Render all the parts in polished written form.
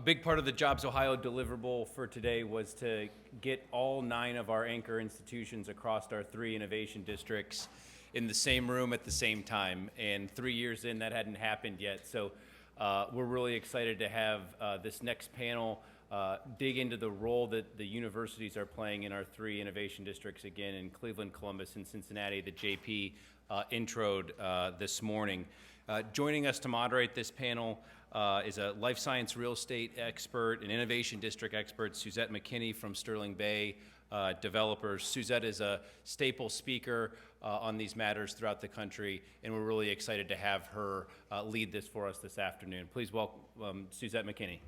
big part of the JobsOhio deliverable for today was to get all 9 of our anchor institutions across our 3 innovation districts in the same room at the same time. And 3 years in, that hadn't happened yet. So we're really excited to have this next panel dig into the role that the universities are playing in our 3 innovation districts, again, in Cleveland, Columbus, and Cincinnati, that JP introed this morning. Joining us to moderate this panel is a life science real estate expert and innovation district expert, Suzette McKinney from Sterling Bay Developers. Suzette is a staple speaker on these matters throughout the country, and we're really excited to have her lead this for us this afternoon. Please welcome Suzette McKinney.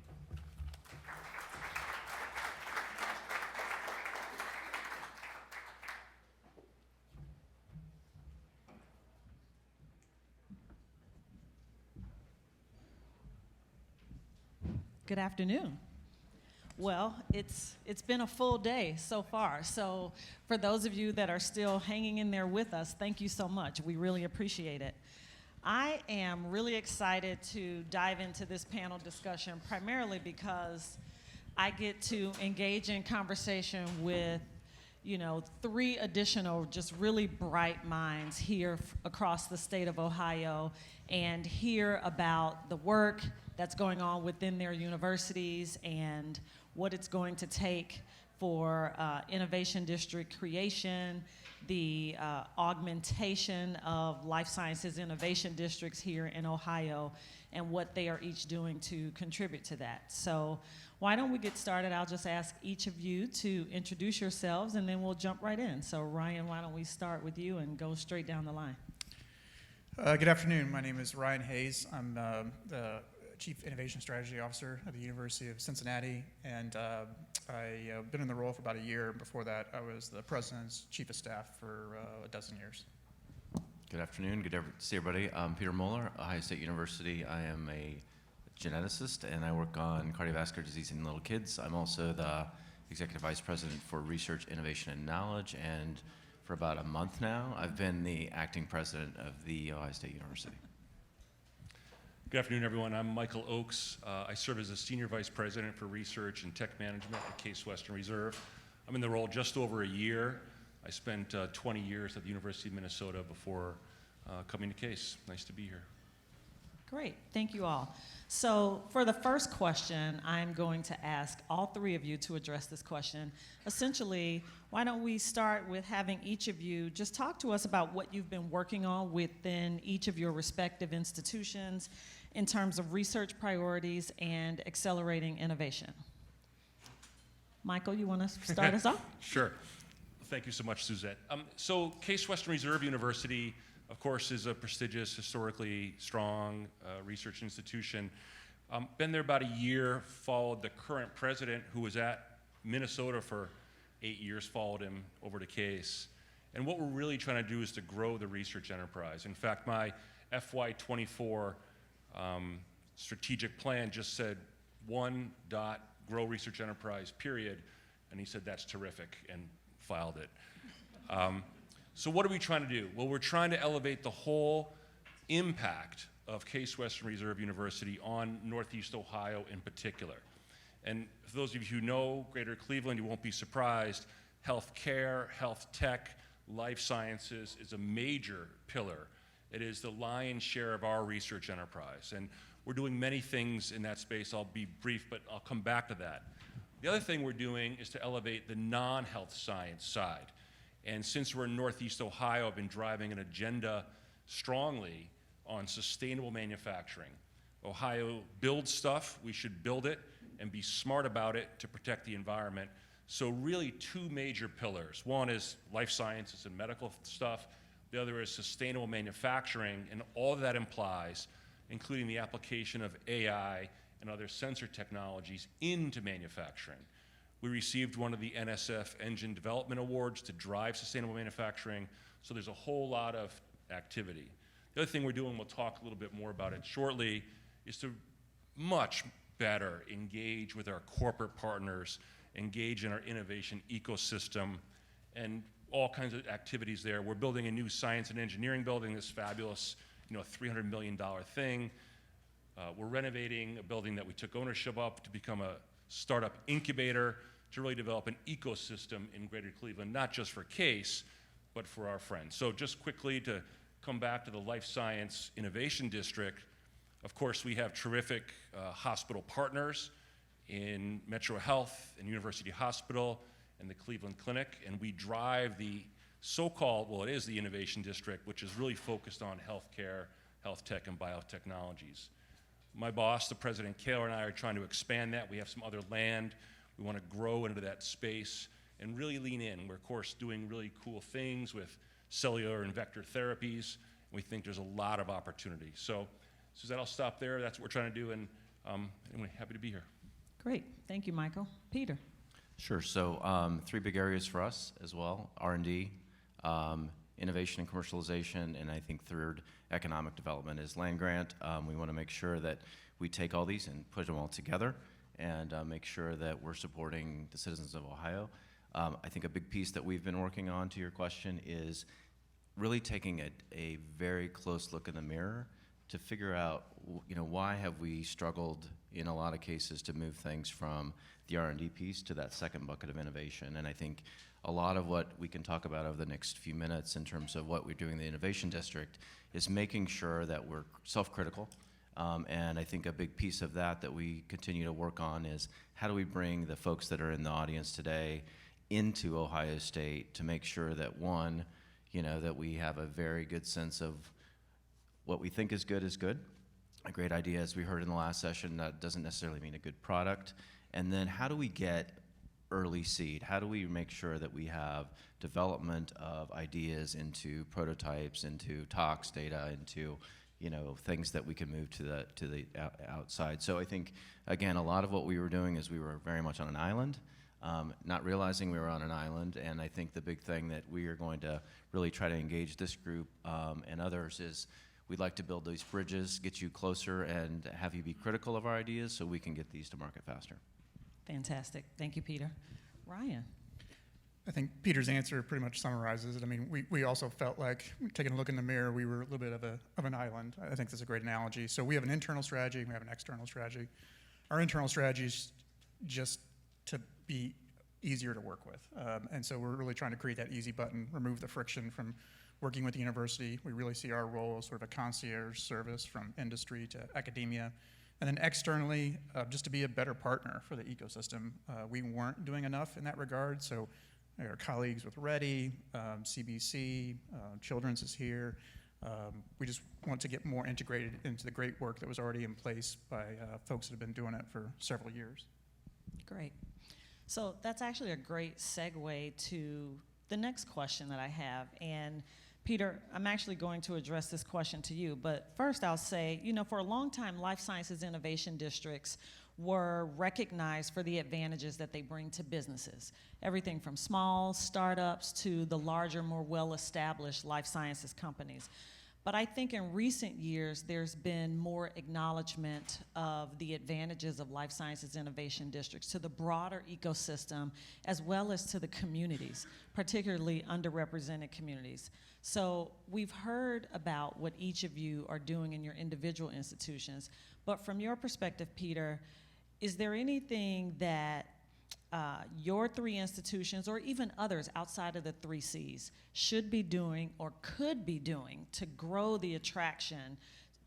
Good afternoon. Well, it's been a full day so far. So for those of you that are still hanging in there with us, thank you so much. We really appreciate it. I am really excited to dive into this panel discussion primarily because I get to engage in conversation with 3 additional just really bright minds here across the state of Ohio and hear about the work that's going on within their universities and what it's going to take for innovation district creation, the augmentation of life sciences innovation districts here in Ohio, and what they are each doing to contribute to that. So why don't we get started? I'll just ask each of you to introduce yourselves, and then we'll jump right in. So Ryan, why don't we start with you and go straight down the line? Good afternoon. My name is Ryan Hayes. I'm the Chief Innovation Strategy Officer at the University of Cincinnati, and I've been in the role for about a year. Before that, I was the President's Chief of Staff for a dozen years. Good afternoon. Good to see everybody. I'm Peter Moeller, Ohio State University. I am a geneticist, and I work on cardiovascular disease in little kids. I'm also the Executive Vice President for Research, Innovation, and Knowledge, and for about a month now, I've been the acting president of the Ohio State University. Good afternoon, everyone. I'm Michael Oakes. I serve as a Senior Vice President for Research and Tech Management at Case Western Reserve. I'm in the role just over a year. I spent 20 years at the University of Minnesota before coming to Case. Nice to be here. Great, thank you all. So for the first question, I'm going to ask all 3 of you to address this question. Essentially, why don't we start with having each of you just talk to us about what you've been working on within each of your respective institutions in terms of research priorities and accelerating innovation. Michael, you want to start us off? Sure. Thank you so much, Suzette. So Case Western Reserve University, of course, is a prestigious, historically strong research institution. Been there about a year, followed the current president, who was at Minnesota for 8 years, followed him over to Case. And what we're really trying to do is to grow the research enterprise. In fact, my FY24 strategic plan just said grow research enterprise, period. And he said, that's terrific, and filed it. So what are we trying to do? Well, we're trying to elevate the whole impact of Case Western Reserve University on Northeast Ohio in particular. And for those of you who know Greater Cleveland, you won't be surprised, healthcare, health tech, life sciences is a major pillar. It is the lion's share of our research enterprise. And we're doing many things in that space. I'll be brief, but I'll come back to that. The other thing we're doing is to elevate the non-health science side. And since we're in Northeast Ohio, I've been driving an agenda strongly on sustainable manufacturing. Ohio builds stuff, we should build it and be smart about it to protect the environment. So really 2 major pillars. One is life sciences and medical stuff. The other is sustainable manufacturing, and all that implies, including the application of AI and other sensor technologies into manufacturing. We received one of the NSF Engine Development Awards to drive sustainable manufacturing, so there's a whole lot of activity. The other thing we're doing, we'll talk a little bit more about it shortly, is to much better engage with our corporate partners, engage in our innovation ecosystem, and all kinds of activities there. We're building a new science and engineering building, this fabulous, $300 million thing. We're renovating a building that we took ownership of to become a startup incubator to really develop an ecosystem in Greater Cleveland, not just for Case, but for our friends. So just quickly to come back to the Life Science Innovation District, of course, we have terrific hospital partners in Metro Health and University Hospital and the Cleveland Clinic, and we drive the so-called, well, it is the Innovation District, which is really focused on healthcare, health tech, and biotechnologies. My boss, the President Kaler, and I are trying to expand that. We have some other land. We want to grow into that space and really lean in. We're, of course, doing really cool things with cellular and vector therapies. And we think there's a lot of opportunity. So, Suzette, I'll stop there. That's what we're trying to do, and anyway, happy to be here. Great. Thank you, Michael. Peter. Sure. So 3 big areas for us as well: R&D, innovation and commercialization, and I think third, economic development is land grant. We want to make sure that we take all these and put them all together and make sure that we're supporting the citizens of Ohio. I think a big piece that we've been working on, to your question, is really taking a very close look in the mirror to figure out, why have we struggled in a lot of cases to move things from the R&D piece to that second bucket of innovation. And I think a lot of what we can talk about over the next few minutes in terms of what we're doing in the Innovation District is making sure that we're self-critical. And I think a big piece of that we continue to work on is how do we bring the folks that are in the audience today into Ohio State to make sure that, one, that we have a very good sense of what we think is good. A great idea, as we heard in the last session, that doesn't necessarily mean a good product. And then how do we get early seed? How do we make sure that we have development of ideas into prototypes, into talks data, into things that we can move to the outside? So I think, again, a lot of what we were doing is we were very much on an island, not realizing we were on an island. And I think the big thing that we are going to really try to engage this group and others is we'd like to build these bridges, get you closer, and have you be critical of our ideas so we can get these to market faster. Fantastic. Thank you, Peter. Ryan. I think Peter's answer pretty much summarizes it. I mean, we also felt like, taking a look in the mirror, we were a little bit of an island. I think that's a great analogy. So we have an internal strategy, and we have an external strategy. Our internal strategy is just to be easier to work with. And so we're really trying to create that easy button, remove the friction from working with the university. We really see our role as sort of a concierge service from industry to academia. And then externally, just to be a better partner for the ecosystem. We weren't doing enough in that regard. So our colleagues with Ready, CBC, Children's is here. We just want to get more integrated into the great work that was already in place by folks that have been doing it for several years. Great. So that's actually a great segue to the next question that I have. And Peter, I'm actually going to address this question to you, but first I'll say, for a long time, life sciences innovation districts were recognized for the advantages that they bring to businesses. Everything from small startups to the larger, more well-established life sciences companies. But I think in recent years, there's been more acknowledgement of the advantages of life sciences innovation districts to the broader ecosystem, as well as to the communities, particularly underrepresented communities. So we've heard about what each of you are doing in your individual institutions, but from your perspective, Peter, is there anything that your 3 institutions, or even others outside of the 3 Cs, should be doing or could be doing to grow the attraction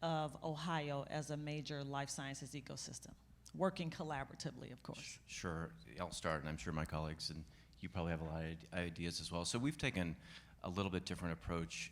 of Ohio as a major life sciences ecosystem, working collaboratively, of course? Sure. I'll start, and I'm sure my colleagues and you probably have a lot of ideas as well. So we've taken a little bit different approach,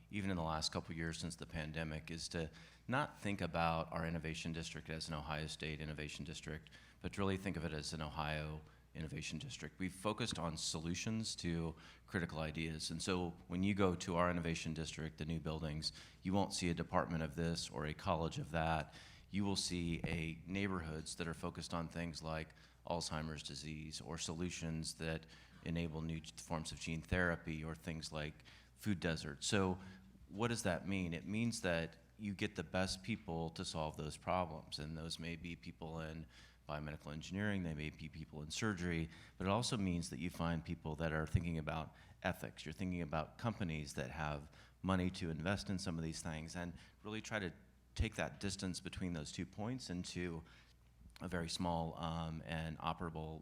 even in the last couple of years since the pandemic, is to not think about our innovation district as an Ohio State innovation district, but to really think of it as an Ohio innovation district. We've focused on solutions to critical ideas. And so when you go to our innovation district, the new buildings, you won't see a department of this or a college of that. You will see neighborhoods that are focused on things like Alzheimer's disease, or solutions that enable new forms of gene therapy, or things like food deserts. So what does that mean? It means that you get the best people to solve those problems, and those may be people in biomedical engineering, they may be people in surgery, but it also means that you find people that are thinking about ethics. You're thinking about companies that have money to invest in some of these things and really try to take that distance between those 2 points into a very small and operable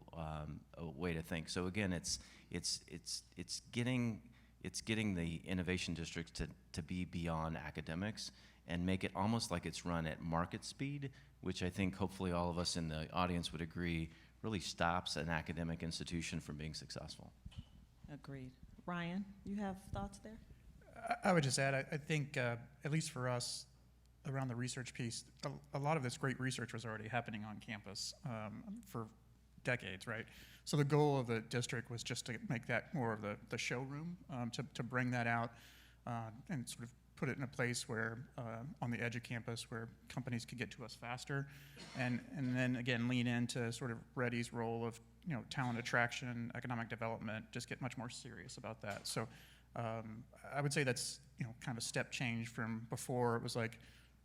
way to think. So again, it's getting the innovation districts to be beyond academics and make it almost like it's run at market speed, which I think hopefully all of us in the audience would agree really stops an academic institution from being successful. Agreed. Ryan, you have thoughts there? I would just add, I think, at least for us, around the research piece, a lot of this great research was already happening on campus for decades, right? So the goal of the district was just to make that more of the showroom, to bring that out and sort of put it in a place where, on the edge of campus, where companies could get to us faster, and then again lean into sort of Ready's role of talent attraction, economic development, just get much more serious about that. So I would say that's kind of a step change from before. It was like,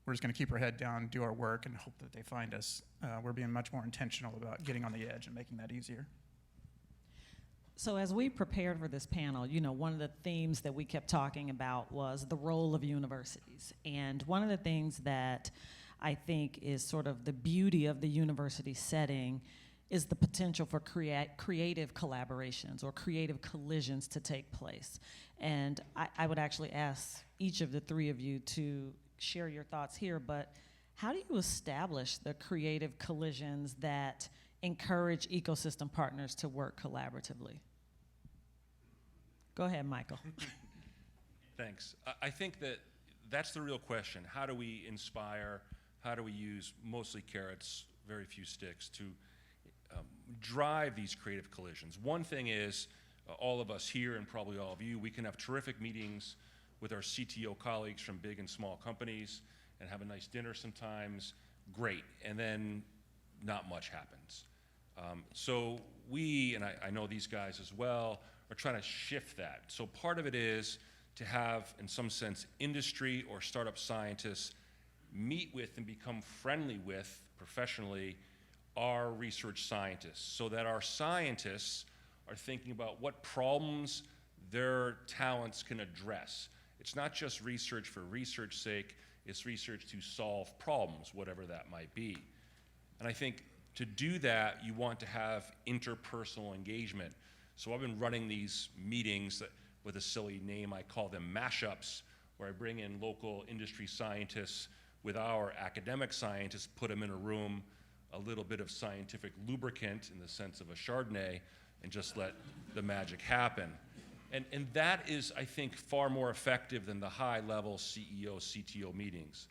we're just going to keep our head down, do our work, and hope that they find us. We're being much more intentional about getting on the edge and making that easier. So as we prepared for this panel, one of the themes that we kept talking about was the role of universities. And one of the things that I think is sort of the beauty of the university setting is the potential for creative collaborations or creative collisions to take place. And I would actually ask each of the three of you to share your thoughts here, but how do you establish the creative collisions that encourage ecosystem partners to work collaboratively? Go ahead, Michael. Thanks. I think that's the real question. How do we inspire? How do we use mostly carrots, very few sticks, to drive these creative collisions? One thing is, all of us here and probably all of you, we can have terrific meetings with our CTO colleagues from big and small companies and have a nice dinner sometimes, great, and then not much happens. So we, and I know these guys as well, are trying to shift that. So part of it is to have, in some sense, industry or startup scientists meet with and become friendly with, professionally, our research scientists, so that our scientists are thinking about what problems their talents can address. It's not just research for research's sake, it's research to solve problems, whatever that might be. And I think to do that, you want to have interpersonal engagement. So I've been running these meetings with a silly name, I call them mashups, where I bring in local industry scientists with our academic scientists, put them in a room, a little bit of scientific lubricant in the sense of a Chardonnay, and just let the magic happen. And that is, I think, far more effective than the high-level CEO, CTO meetings.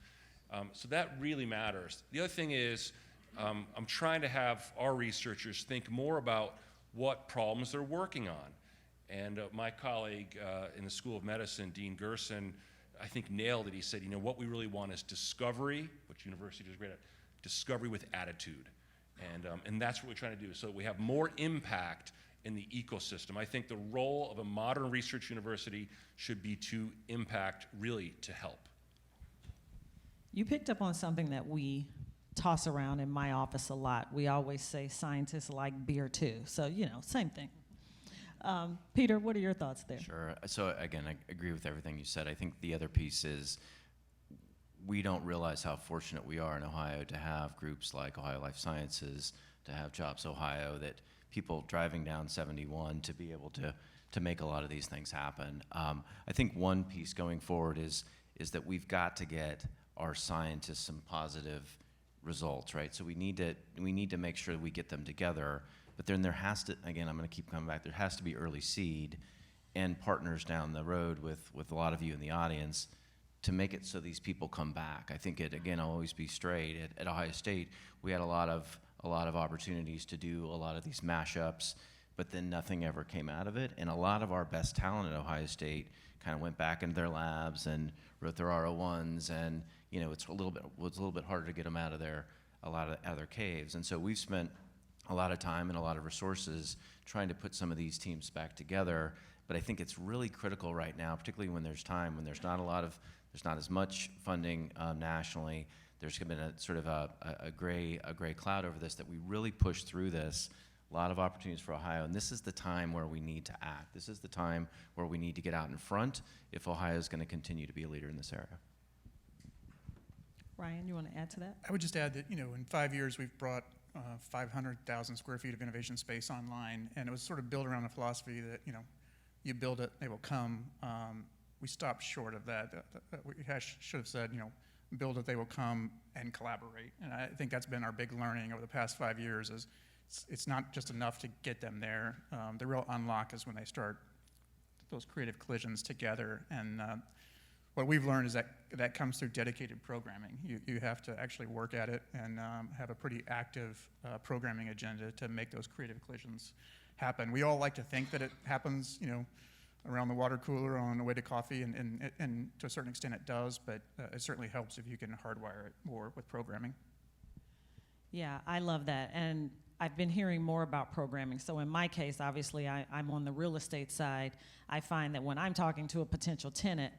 So that really matters. The other thing is, I'm trying to have our researchers think more about what problems they're working on. And my colleague in the School of Medicine, Dean Gerson, I think nailed it. He said, what we really want is discovery, which university is great at, discovery with attitude. And that's what we're trying to do, so that we have more impact in the ecosystem. I think the role of a modern research university should be to impact, really to help. You picked up on something that we toss around in my office a lot. We always say scientists like beer too. So, same thing. Peter, what are your thoughts there? Sure. So again, I agree with everything you said. I think the other piece is we don't realize how fortunate we are in Ohio to have groups like Ohio Life Sciences, to have JobsOhio, that people driving down 71 to be able to make a lot of these things happen. I think one piece going forward is that we've got to get our scientists some positive results, right? So we need to make sure that we get them together, but then there has to, again, I'm going to keep coming back, there has to be early seed and partners down the road with a lot of you in the audience to make it so these people come back. I think again, I'll always be straight. At Ohio State, we had a lot of opportunities to do a lot of these mashups, but then nothing ever came out of it. And a lot of our best talent at Ohio State kind of went back into their labs and wrote their R01s, and it's a little bit harder to get them out of their caves. And so we've spent a lot of time and a lot of resources trying to put some of these teams back together. But I think it's really critical right now, particularly when there's time, when there's not as much funding nationally. There's been a sort of a gray cloud over this, that we really push through this. A lot of opportunities for Ohio, and this is the time where we need to act. This is the time where we need to get out in front if Ohio is going to continue to be a leader in this area. Ryan, you want to add to that? I would just add that, in 5 years, we've brought 500,000 square feet of innovation space online, and it was sort of built around the philosophy that, you build it, they will come. We stopped short of that. We should have said, build it, they will come, and collaborate. And I think that's been our big learning over the past 5 years is it's not just enough to get them there. The real unlock is when they start those creative collisions together. And what we've learned is that comes through dedicated programming. You have to actually work at it and have a pretty active programming agenda to make those creative collisions happen. We all like to think that it happens, around the water cooler on the way to coffee, and to a certain extent it does, but it certainly helps if you can hardwire it more with programming. Yeah, I love that. And I've been hearing more about programming. So in my case, obviously, I'm on the real estate side. I find that when I'm talking to a potential tenant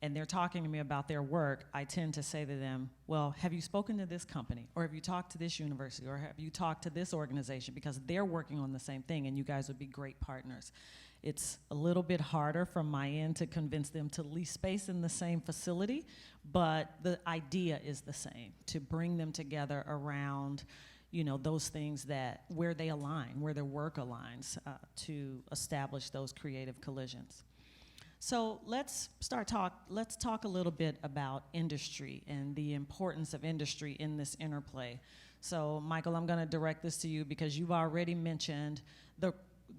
and they're talking to me about their work, I tend to say to them, well, have you spoken to this company? Or have you talked to this university? Or have you talked to this organization? Because they're working on the same thing, and you guys would be great partners. It's a little bit harder from my end to convince them to lease space in the same facility, but the idea is the same, to bring them together around those things where they align, where their work aligns, to establish those creative collisions. So let's talk a little bit about industry and the importance of industry in this interplay. So Michael, I'm gonna direct this to you because you've already mentioned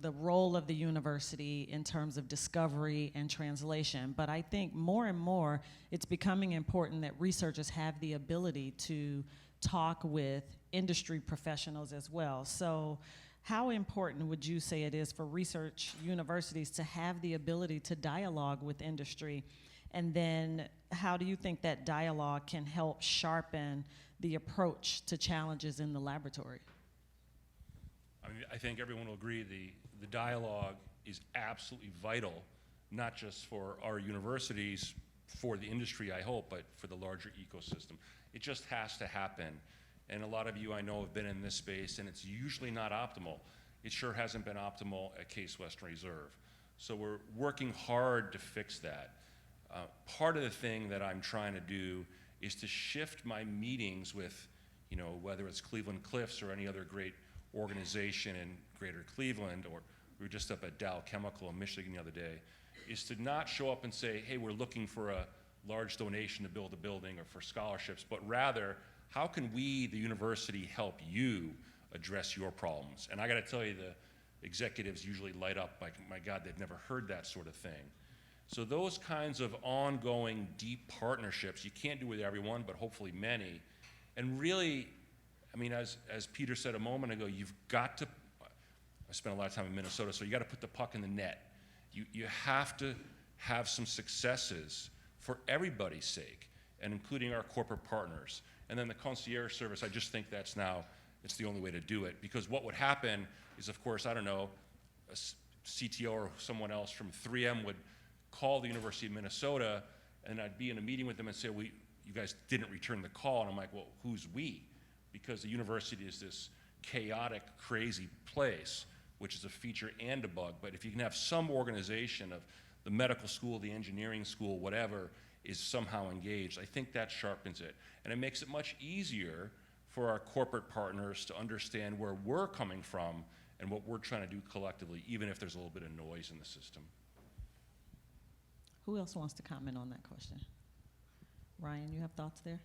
the role of the university in terms of discovery and translation, but I think more and more it's becoming important that researchers have the ability to talk with industry professionals as well. So how important would you say it is for research universities to have the ability to dialogue with industry? And then how do you think that dialogue can help sharpen the approach to challenges in the laboratory? I mean, I think everyone will agree the dialogue is absolutely vital, not just for our universities, for the industry, I hope, but for the larger ecosystem. It just has to happen. And a lot of you I know have been in this space, and it's usually not optimal. It sure hasn't been optimal at Case Western Reserve. So we're working hard to fix that. Part of the thing that I'm trying to do is to shift my meetings with, whether it's Cleveland Cliffs or any other great organization in greater Cleveland, or we were just up at Dow Chemical in Michigan the other day, is to not show up and say, hey, we're looking for a large donation to build a building or for scholarships, but rather, how can we, the university, help you address your problems? And I gotta tell you, the executives usually light up like, my God, they've never heard that sort of thing. So those kinds of ongoing, deep partnerships, you can't do with everyone, but hopefully many. And really, I mean, as Peter said a moment ago, you've got to, I spent a lot of time in Minnesota, so you gotta put the puck in the net. You have to have some successes for everybody's sake, and including our corporate partners. And then the concierge service, I just think it's the only way to do it. Because what would happen is, of course, I don't know, a CTO or someone else from 3M would call the University of Minnesota, and I'd be in a meeting with them and say, well, you guys didn't return the call. And I'm like, well, who's we? Because the university is this chaotic, crazy place, which is a feature and a bug. But if you can have some organization of the medical school, the engineering school, whatever, is somehow engaged, I think that sharpens it. And it makes it much easier for our corporate partners to understand where we're coming from and what we're trying to do collectively, even if there's a little bit of noise in the system. Who else wants to comment on that question? Ryan, you have thoughts there?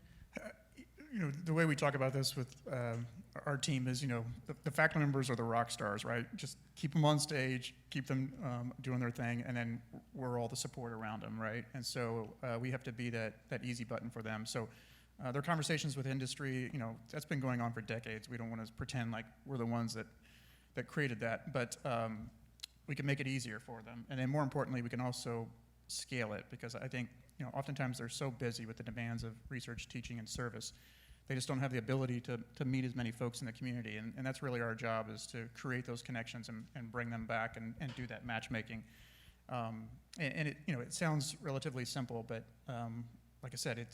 The way we talk about this with our team is, the faculty members are the rock stars, right? Just keep them on stage, keep them doing their thing, and then we're all the support around them, right? And so we have to be that easy button for them. So their conversations with industry, that's been going on for decades. We don't want to pretend like we're the ones that created that, but we can make it easier for them. And then more importantly, we can also scale it, because I think, oftentimes they're so busy with the demands of research, teaching, and service, they just don't have the ability to meet as many folks in the community. And that's really our job, is to create those connections and bring them back and do that matchmaking. And it sounds relatively simple, but like I said,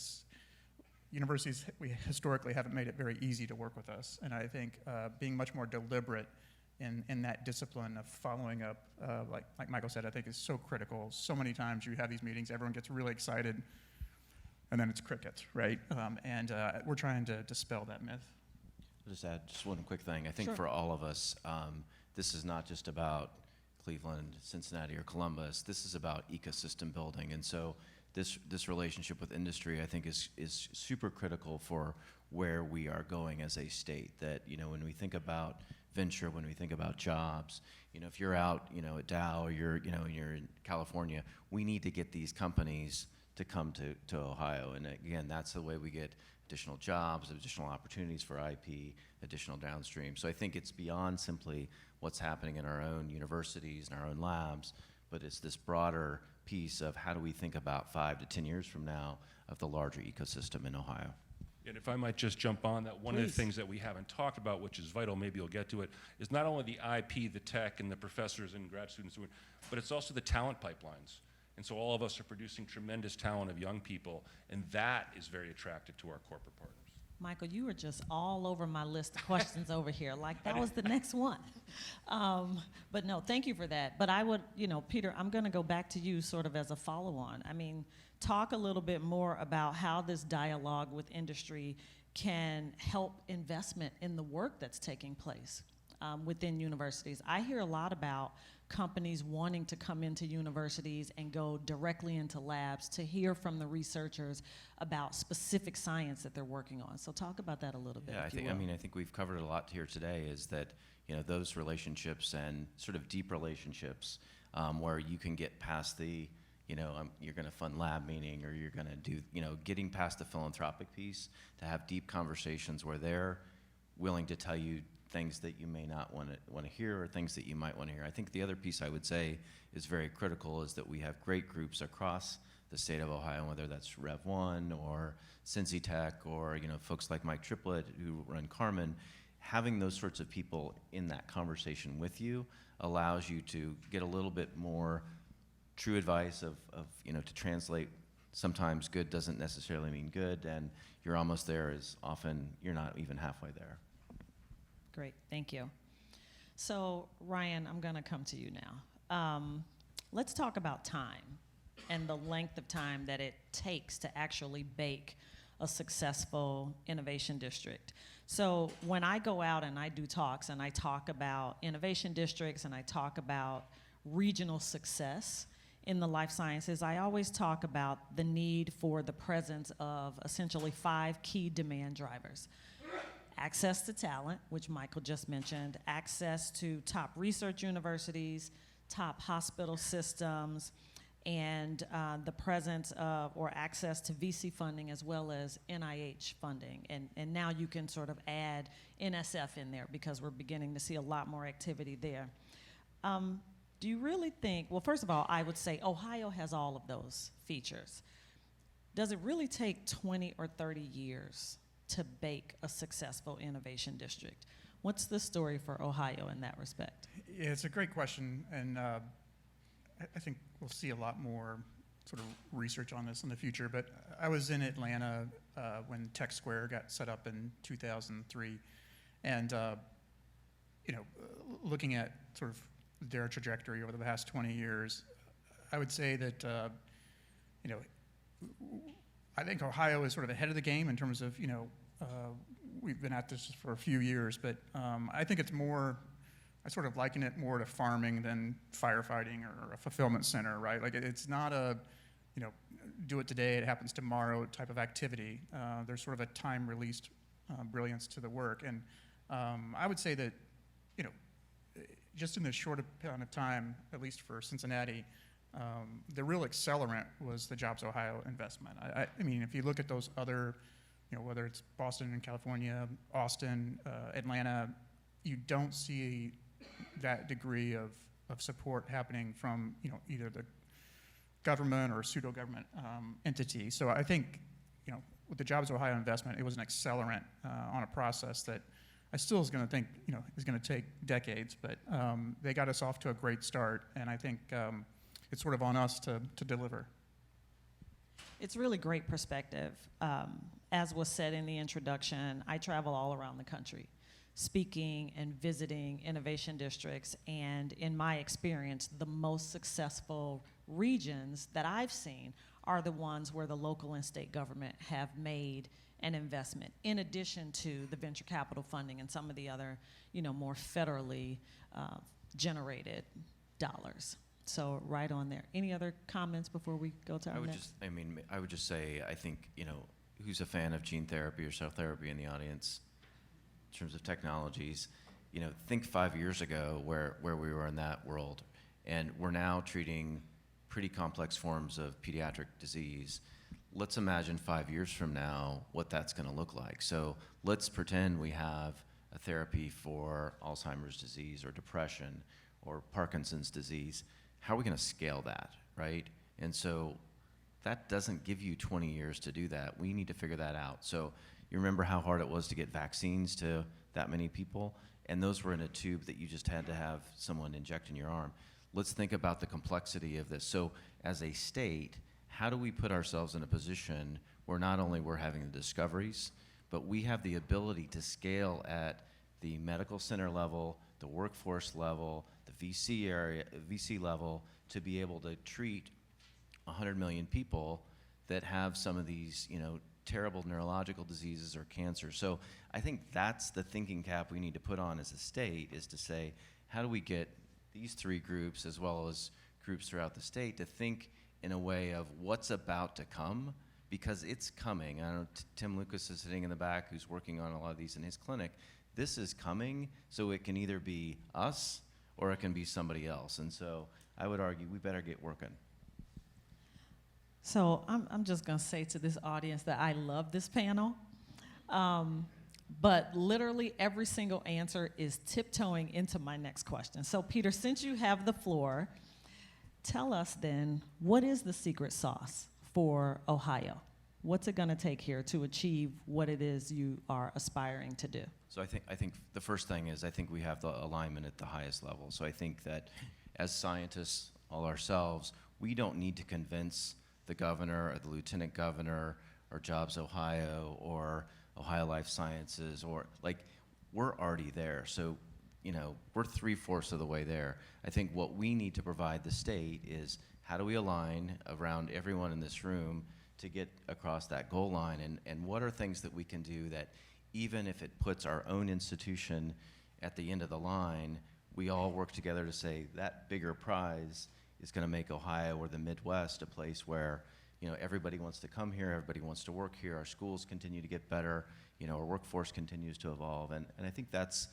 universities, we historically haven't made it very easy to work with us. And I think being much more deliberate in that discipline of following up, like Michael said, I think is so critical. So many times you have these meetings, everyone gets really excited. and then it's crickets, right? And we're trying to dispel that myth. I'll just add just one quick thing. I think Sure. for all of us, this is not just about Cleveland, Cincinnati, or Columbus. This is about ecosystem building. And so this relationship with industry, I think, is super critical for where we are going as a state. That, when we think about venture, when we think about jobs, if you're out, at Dow, or you're in California, we need to get these companies to come to Ohio. And again, that's the way we get additional jobs, additional opportunities for IP, additional downstream. So I think it's beyond simply what's happening in our own universities and our own labs, but it's this broader piece of how do we think about 5 to 10 years from now of the larger ecosystem in Ohio. And if I might just jump on that, one of the Please. things that we haven't talked about, which is vital, maybe you'll get to it, is not only the IP, the tech, and the professors and grad students, but it's also the talent pipelines. And so all of us are producing tremendous talent of young people, and that is very attractive to our corporate partners. Michael, you were just all over my list of questions over here, like that was the next one. But no, thank you for that. But I would, Peter, I'm going to go back to you sort of as a follow-on. I mean, talk a little bit more about how this dialogue with industry can help investment in the work that's taking place within universities. I hear a lot about companies wanting to come into universities and go directly into labs to hear from the researchers about specific science that they're working on. So talk about that a little bit. Yeah, if you will. I think we've covered a lot here today. Is that those relationships and sort of deep relationships where you can get past the you're going to fund lab meeting, or you're going to do getting past the philanthropic piece to have deep conversations where they're willing to tell you things that you may not want to hear, or things that you might want to hear. I think the other piece I would say is very critical is that we have great groups across the state of Ohio, whether that's Rev 1 or Cincy Tech, or folks like Mike Triplett who run Carmen. Having those sorts of people in that conversation with you allows you to get a little bit more true advice of to translate. Sometimes good doesn't necessarily mean good, and you're almost there as often you're not even halfway there. Great, thank you. So Ryan, I'm going to come to you now. Let's talk about time and the length of time that it takes to actually bake a successful innovation district. So when I go out and I do talks and I talk about innovation districts and I talk about regional success in the life sciences, I always talk about the need for the presence of essentially 5 key demand drivers. Access to talent, which Michael just mentioned, access to top research universities, top hospital systems, and the presence of or access to VC funding as well as NIH funding. And now you can sort of add NSF in there because we're beginning to see a lot more activity there. Do you really think, well, first of all, I would say Ohio has all of those features. Does it really take 20 or 30 years to bake a successful innovation district? What's the story for Ohio in that respect? Yeah, it's a great question, and I think we'll see a lot more sort of research on this in the future. But I was in Atlanta when Tech Square got set up in 2003, and looking at sort of their trajectory over the past 20 years, I would say that I think Ohio is sort of ahead of the game in terms of we've been at this for a few years, but I think it's more. I sort of liken it more to farming than firefighting or a fulfillment center, right? Like it's not a, do it today, it happens tomorrow type of activity. There's sort of a time-released brilliance to the work. And I would say that, just in this short amount of time, at least for Cincinnati, the real accelerant was the JobsOhio investment. I mean, if you look at those other, whether it's Boston and California, Austin, Atlanta, you don't see that degree of support happening from either the government or pseudo-government entity. So I think with the JobsOhio investment, it was an accelerant on a process that I still is going to think is going to take decades, but they got us off to a great start, and I think it's sort of on us to deliver. It's really great perspective. As was said in the introduction, I travel all around the country, speaking and visiting innovation districts, and in my experience, the most successful regions that I've seen are the ones where the local and state government have made an investment, in addition to the venture capital funding and some of the other, more federally generated dollars. So right on there. Any other comments before we go to our next? I would just say, I think, who's a fan of gene therapy or cell therapy in the audience in terms of technologies, think 5 years ago where we were in that world, and we're now treating pretty complex forms of pediatric disease. Let's imagine 5 years from now what that's going to look like. So let's pretend we have a therapy for Alzheimer's disease or depression or Parkinson's disease. How are we going to scale that, right? And so that doesn't give you 20 years to do that. We need to figure that out. So you remember how hard it was to get vaccines to that many people? And those were in a tube that you just had to have someone inject in your arm. Let's think about the complexity of this. So as a state, how do we put ourselves in a position where not only we're having the discoveries, but we have the ability to scale at the medical center level, the workforce level, the VC level, to be able to treat 100 million people that have some of these, terrible neurological diseases or cancer. So I think that's the thinking cap we need to put on as a state, is to say, how do we get these three groups, as well as groups throughout the state, to think in a way of what's about to come, because it's coming. I know Tim Lucas is sitting in the back, who's working on a lot of these in his clinic. This is coming, so it can either be us or it can be somebody else. And so I would argue we better get working. So I'm just going to say to this audience that I love this panel, but literally every single answer is tiptoeing into my next question. So Peter, since you have the floor, tell us then, what is the secret sauce for Ohio? What's it going to take here to achieve what it is you are aspiring to do? So I think the first thing is, I think we have the alignment at the highest level. So I think that as scientists, all ourselves, we don't need to convince the governor or the lieutenant governor or JobsOhio or Ohio Life Sciences, or we're already there. So, we're 3/4 of the way there. I think what we need to provide the state is, how do we align around everyone in this room to get across that goal line, and what are things that we can do that, even if it puts our own institution at the end of the line, we all work together to say that bigger prize is going to make Ohio or the Midwest a place where, everybody wants to come here, everybody wants to work here, our schools continue to get better, our workforce continues to evolve. And I think that's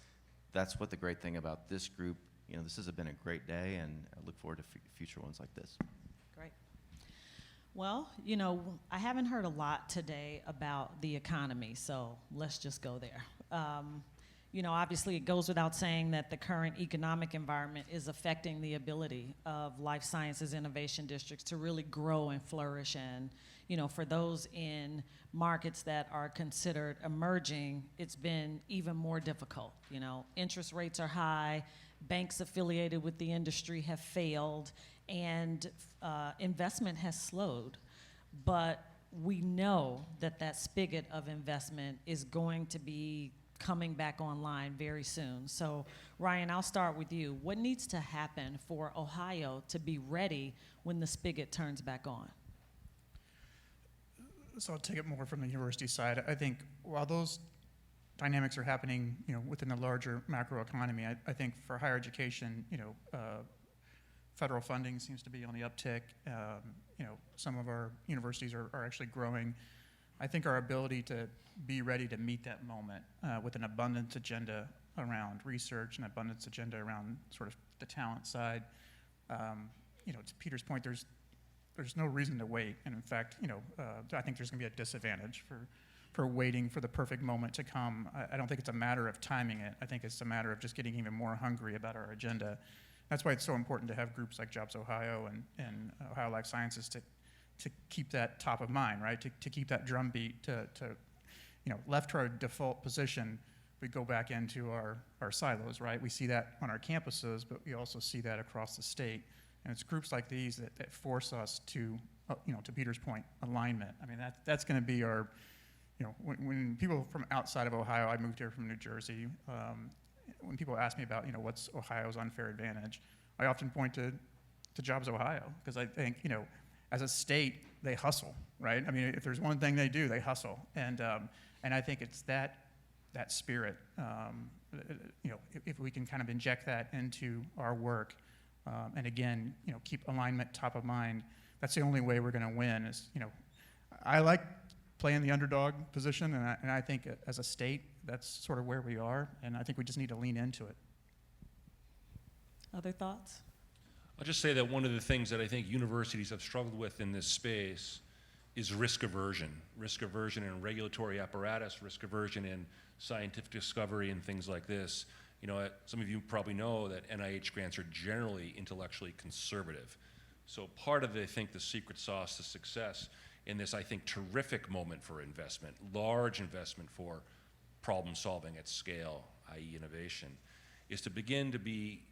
what the great thing about this group, this has been a great day, and I look forward to future ones like this. Great. Well, I haven't heard a lot today about the economy, so let's just go there. Obviously it goes without saying that the current economic environment is affecting the ability of life sciences innovation districts to really grow and flourish. And, for those in markets that are considered emerging, it's been even more difficult. Interest rates are high, banks affiliated with the industry have failed, and investment has slowed. But we know that spigot of investment is going to be coming back online very soon. So Ryan, I'll start with you. What needs to happen for Ohio to be ready when the spigot turns back on? So I'll take it more from the university side. I think while those dynamics are happening, within the larger macroeconomy, I think for higher education, federal funding seems to be on the uptick. Some of our universities are actually growing. I think our ability to be ready to meet that moment with an abundance agenda around research, an abundance agenda around sort of the talent side. To Peter's point, there's no reason to wait, and in fact, I think there's going to be a disadvantage for waiting for the perfect moment to come. I don't think it's a matter of timing it. I think it's a matter of just getting even more hungry about our agenda. That's why it's so important to have groups like JobsOhio and Ohio Life Sciences to keep that top of mind, right? To keep that drumbeat, to left to our default position, we go back into our silos, right? We see that on our campuses, but we also see that across the state. And it's groups like these that force us to, to Peter's point, alignment. I mean, that's going to be our, when people from outside of Ohio, I moved here from New Jersey, when people ask me about, what's Ohio's unfair advantage, I often point to JobsOhio, because I think, as a state, they hustle, right? I mean, if there's one thing they do, they hustle. And I think it's that spirit, if we can kind of inject that into our work, and again, keep alignment top of mind, that's the only way we're going to win is, I like playing the underdog position, and I think as a state, that's sort of where we are, and I think we just need to lean into it. Other thoughts? I'll just say that one of the things that I think universities have struggled with in this space is risk aversion in regulatory apparatus, risk aversion in scientific discovery and things like this. Some of you probably know that NIH grants are generally intellectually conservative. So part of, I think, the secret sauce to success in this, I think, terrific moment for investment, large investment for problem solving at scale, i.e. innovation, is to begin to be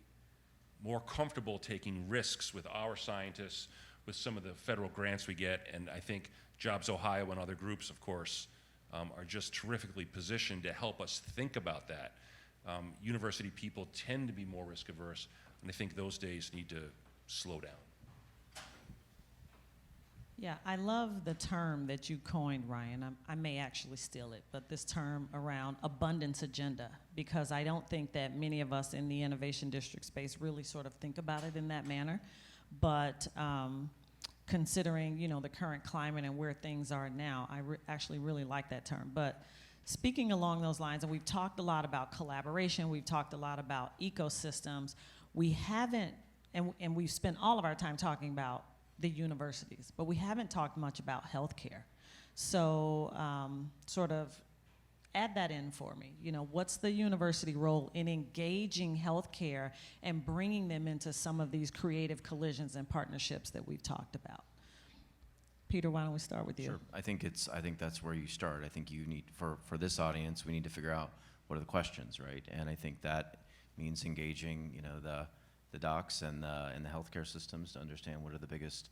more comfortable taking risks with our scientists, with some of the federal grants we get, and I think JobsOhio and other groups, of course, are just terrifically positioned to help us think about that. University people tend to be more risk averse, and I think those days need to slow down. Yeah, I love the term that you coined, Ryan. I may actually steal it, but this term around abundance agenda, because I don't think that many of us in the innovation district space really sort of think about it in that manner. But considering, the current climate and where things are now, I actually really like that term. But speaking along those lines, and we've talked a lot about collaboration, we've talked a lot about ecosystems, we haven't, and we've spent all of our time talking about the universities, but we haven't talked much about healthcare. So sort of add that in for me. What's the university role in engaging healthcare and bringing them into some of these creative collisions and partnerships that we've talked about? Peter, why don't we start with you? Sure. I think that's where you start. I think you need, for this audience, we need to figure out what are the questions, right? And I think that means engaging, the docs and the healthcare systems to understand what are the biggest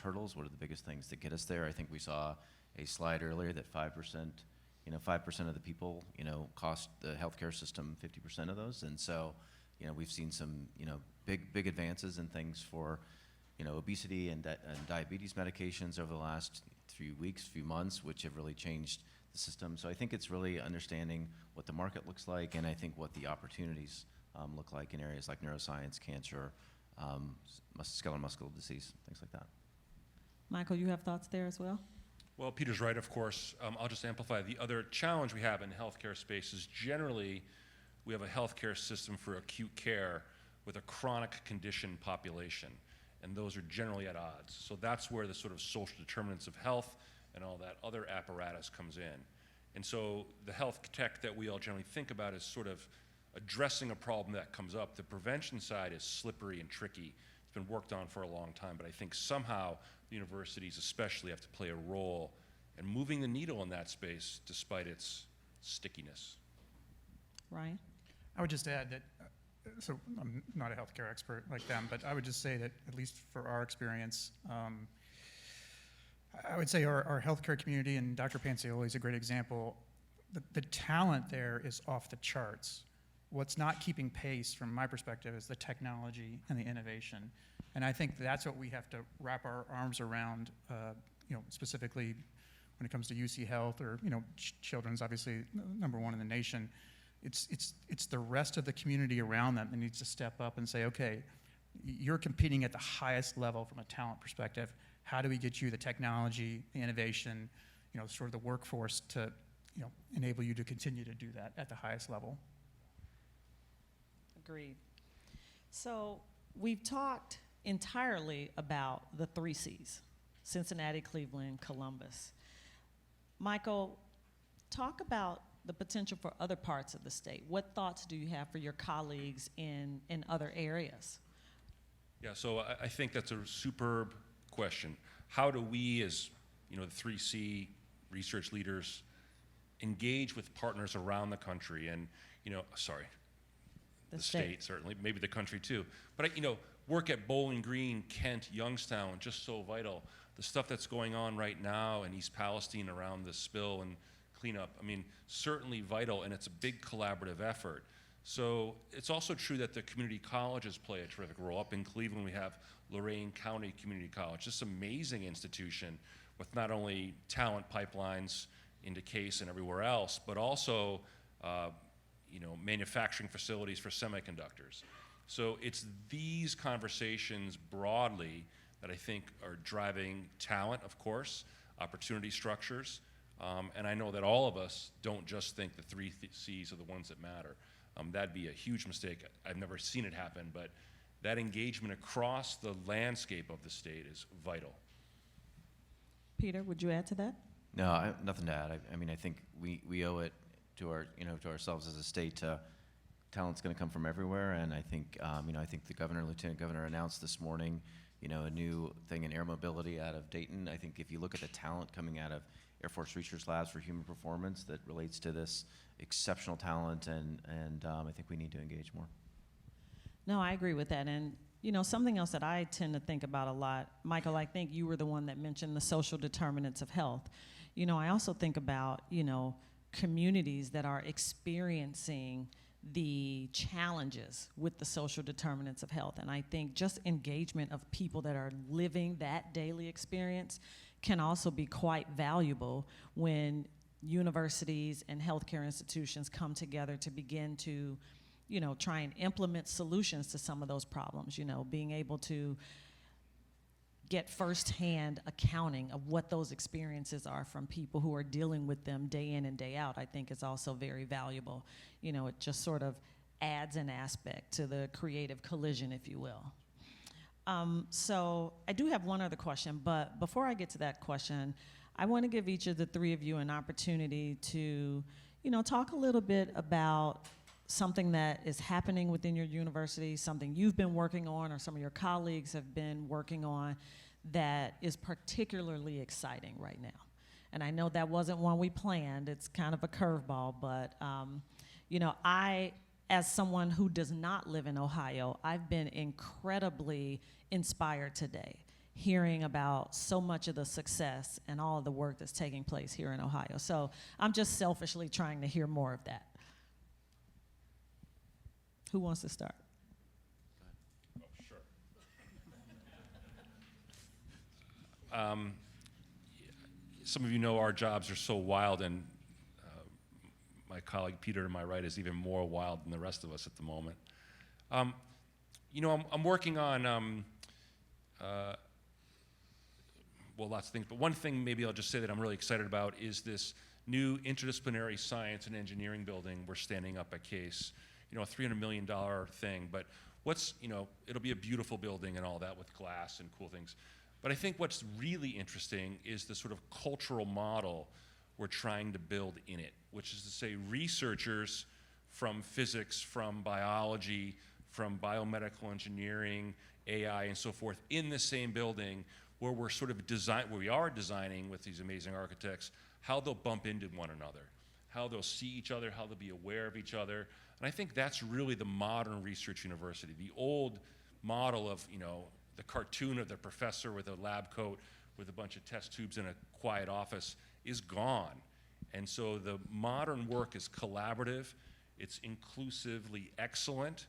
hurdles, what are the biggest things that get us there. I think we saw a slide earlier that 5%, 5% of the people, cost the healthcare system 50% of those. And so, we've seen some, big advances in things for, obesity and diabetes medications over the last few months, which have really changed the system. So I think it's really understanding what the market looks like, and I think what the opportunities look like in areas like neuroscience, cancer, skeletal muscular disease, things like that. Michael, you have thoughts there as well? Well, Peter's right, of course. I'll just amplify the other challenge we have in healthcare space is generally we have a healthcare system for acute care with a chronic condition population, and those are generally at odds. So that's where the sort of social determinants of health and all that other apparatus comes in. And so the health tech that we all generally think about is sort of addressing a problem that comes up. The prevention side is slippery and tricky. It's been worked on for a long time, but I think somehow the universities especially have to play a role in moving the needle in that space despite its stickiness. Ryan? I would just add that, so I'm not a healthcare expert like them, but I would just say that at least for our experience, I would say our healthcare community, and Dr. Pancioli is a great example, the talent there is off the charts. What's not keeping pace from my perspective is the technology and the innovation. And I think that's what we have to wrap our arms around, specifically when it comes to UC Health or, Children's obviously number one in the nation. It's the rest of the community around them that needs to step up and say, okay, you're competing at the highest level from a talent perspective. How do we get you the technology, the innovation, sort of the workforce to, enable you to continue to do that at the highest level? Agreed. So we've talked entirely about the 3 C's, Cincinnati, Cleveland, Columbus. Michael, talk about the potential for other parts of the state. What thoughts do you have for your colleagues in other areas? Yeah, so I think that's a superb question. How do we as, the 3C research leaders engage with partners around the country and, the state certainly, maybe the country too. But work at Bowling Green, Kent, Youngstown, just so vital. The stuff that's going on right now in East Palestine around the spill and cleanup, certainly vital, and it's a big collaborative effort. So it's also true that the community colleges play a terrific role. Up in Cleveland, we have Lorain County Community College, this amazing institution with not only talent pipelines into Case and everywhere else, but also manufacturing facilities for semiconductors. So it's these conversations broadly that I think are driving talent, of course, opportunity structures, and I know that all of us don't just think the three C's are the ones that matter. That'd be a huge mistake. I've never seen it happen, but that engagement across the landscape of the state is vital. Peter, would you add to that? No, nothing to add. I mean, I think we owe it to to ourselves as a state. Talent's going to come from everywhere, and I think I think the governor, lieutenant governor, announced this morning, a new thing in air mobility out of Dayton. I think if you look at the talent coming out of Air Force Research Labs for Human Performance, that relates to this exceptional talent, and I think we need to engage more. No, I agree with that. And, something else that I tend to think about a lot, Michael, I think you were the one that mentioned the social determinants of health. I also think about, communities that are experiencing the challenges with the social determinants of health. And I think just engagement of people that are living that daily experience can also be quite valuable when universities and healthcare institutions come together to begin to, try and implement solutions to some of those problems, being able to get firsthand accounting of what those experiences are from people who are dealing with them day in and day out, I think is also very valuable. It just sort of adds an aspect to the creative collision, if you will. So I do have one other question, but before I get to that question, I want to give each of the three of you an opportunity to, talk a little bit about something that is happening within your university, something you've been working on or some of your colleagues have been working on that is particularly exciting right now. And I know that wasn't one we planned. It's kind of a curveball, but I, as someone who does not live in Ohio, I've been incredibly inspired today hearing about so much of the success and all of the work that's taking place here in Ohio. So I'm just selfishly trying to hear more of that. Who wants to start? Oh, sure. Some of you know our jobs are so wild, and my colleague Peter to my right is even more wild than the rest of us at the moment. I'm working on, lots of things, but one thing maybe I'll just say that I'm really excited about is this new interdisciplinary science and engineering building we're standing up at Case. A $300 million thing, but it'll be a beautiful building and all that with glass and cool things. But I think what's really interesting is the sort of cultural model we're trying to build in it, which is to say researchers from physics, from biology, from biomedical engineering, AI, and so forth in the same building where we are designing with these amazing architects how they'll bump into one another, how they'll see each other, how they'll be aware of each other. And I think that's really the modern research university. The old model of, the cartoon of the professor with a lab coat with a bunch of test tubes in a quiet office is gone. And so the modern work is collaborative, it's inclusively excellent,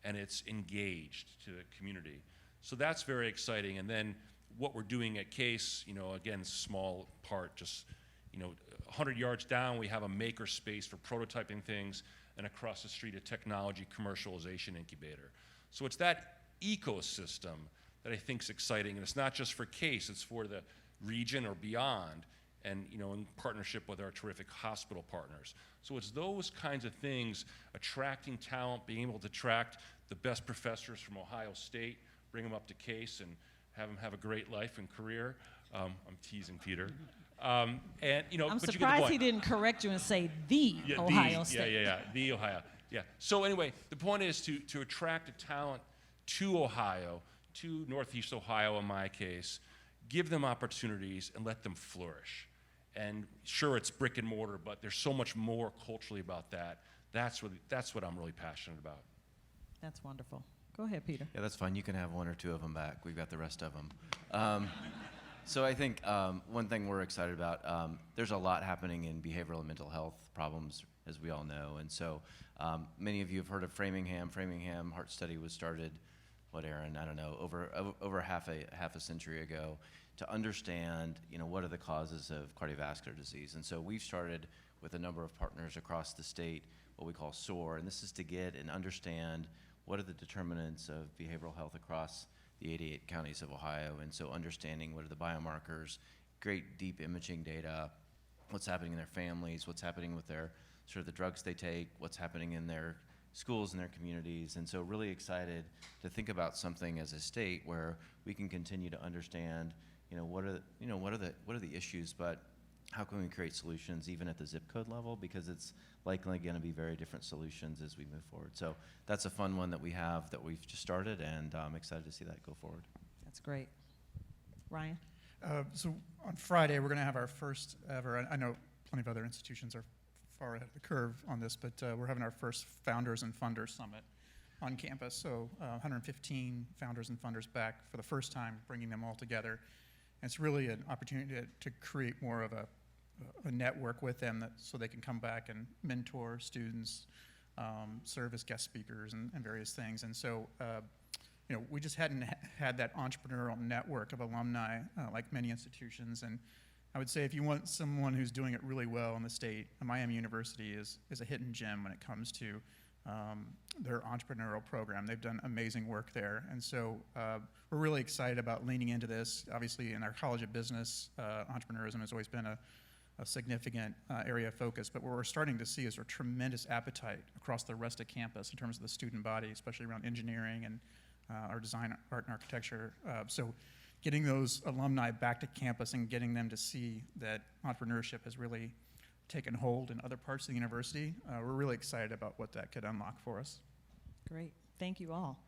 and it's engaged to the community. So that's very exciting. And then what we're doing at Case, again, small part, just 100 yards down, we have a maker space for prototyping things, and across the street, a technology commercialization incubator. So it's that ecosystem that I think is exciting, and it's not just for Case, it's for the region or beyond, and in partnership with our terrific hospital partners. So it's those kinds of things, attracting talent, being able to attract the best professors from Ohio State, bring them up to Case, and have them have a great life and career. I'm teasing Peter. I'm but you get the surprised point. he didn't correct you and say the Ohio State. The Ohio. Yeah. So anyway, the point is to attract a talent to Ohio, to Northeast Ohio in my case, give them opportunities and let them flourish. And sure, it's brick and mortar, but there's so much more culturally about that. That's what I'm really passionate about. That's wonderful. Go ahead, Peter. Yeah, that's fine. You can have one or two of them back. We've got the rest of them. So I think one thing we're excited about, there's a lot happening in behavioral and mental health problems as we all know. And so many of you have heard of Framingham. Framingham Heart Study was started, what, Aaron, I don't know, over half a century ago, to understand, what are the causes of cardiovascular disease. And so we've started with a number of partners across the state, what we call SOAR, and this is to get and understand what are the determinants of behavioral health across the 88 counties of Ohio. And so understanding what are the biomarkers, great deep imaging data, what's happening in their families, what's happening with their sort of the drugs they take, what's happening in their schools and their communities. And so really excited to think about something as a state where we can continue to understand, what are the issues, but how can we create solutions even at the zip code level, because it's likely going to be very different solutions as we move forward. So that's a fun one that we have that we've just started, and I'm excited to see that go forward. That's great. Ryan? So on Friday, we're going to have our first ever, I know plenty of other institutions are far ahead of the curve on this, but we're having our first Founders and Funders Summit on campus. So 115 founders and funders back for the first time, bringing them all together. And it's really an opportunity to create more of a network with them so they can come back and mentor students, serve as guest speakers and various things. And so we just hadn't had that entrepreneurial network of alumni like many institutions. And I would say if you want someone who's doing it really well in the state, Miami University is a hidden gem when it comes to their entrepreneurial program. They've done amazing work there. And so we're really excited about leaning into this. Obviously, in our College of Business, entrepreneurism has always been a significant area of focus, but what we're starting to see is a tremendous appetite across the rest of campus in terms of the student body, especially around engineering and our design, art, and architecture. So getting those alumni back to campus and getting them to see that entrepreneurship has really taken hold in other parts of the university, we're really excited about what that could unlock for us. Great. Thank you all.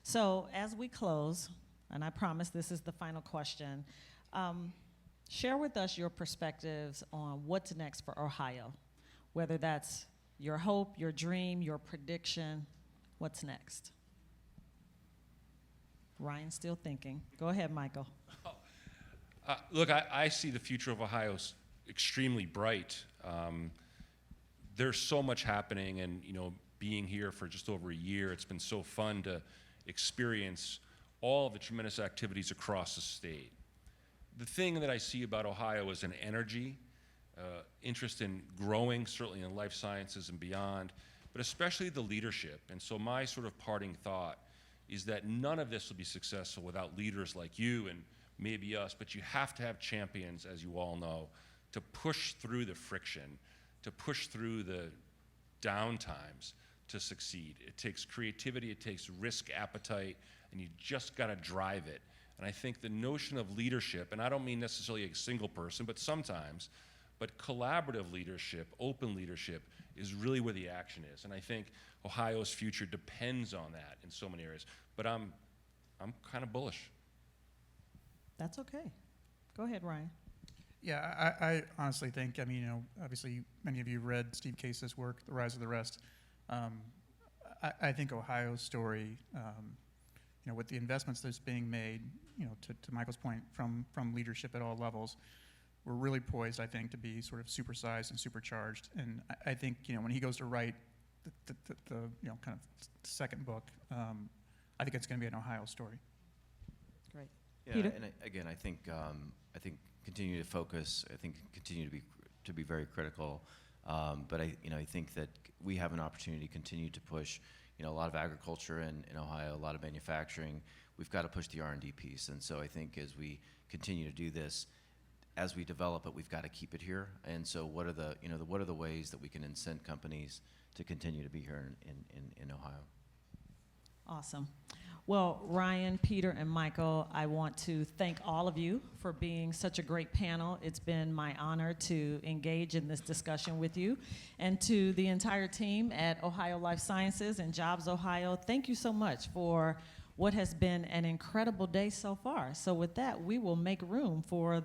So as we close, and I promise this is the final question, share with us your perspectives on what's next for Ohio, whether that's your hope, your dream, your prediction. What's next? Ryan's still thinking. Go ahead, Michael. Look, I see the future of Ohio as extremely bright. There's so much happening, and being here for just over a year, it's been so fun to experience all of the tremendous activities across the state. The thing that I see about Ohio is an energy, interest in growing, certainly in life sciences and beyond, but especially the leadership. And so my sort of parting thought is that none of this will be successful without leaders like you and maybe us, but you have to have champions, as you all know, to push through the friction, to push through the downtimes to succeed. It takes creativity, it takes risk appetite, and you just gotta drive it. And I think the notion of leadership, and I don't mean necessarily a single person, but sometimes, but collaborative leadership, open leadership, is really where the action is. And I think Ohio's future depends on that in so many areas. But I'm kind of bullish. That's okay. Go ahead, Ryan. Yeah, I honestly think, obviously many of you read Steve Case's work, The Rise of the Rest. I think Ohio's story, with the investments that's being made, to Michael's point, from leadership at all levels, we're really poised, I think, to be sort of supersized and supercharged. And I think, when he goes to write the kind of second book, I think it's going to be an Ohio story. Great. Yeah, Peter? and again, I think continue to focus. I think continue to be very critical. But I think that we have an opportunity to continue to push. A lot of agriculture in Ohio, a lot of manufacturing. We've got to push the R&D piece. And so I think as we continue to do this, as we develop it, we've got to keep it here. And so what are the ways that we can incent companies to continue to be here in Ohio? Awesome. Well, Ryan, Peter, and Michael, I want to thank all of you for being such a great panel. It's been my honor to engage in this discussion with you. And to the entire team at Ohio Life Sciences and JobsOhio, thank you so much for what has been an incredible day so far. So with that, we will make room for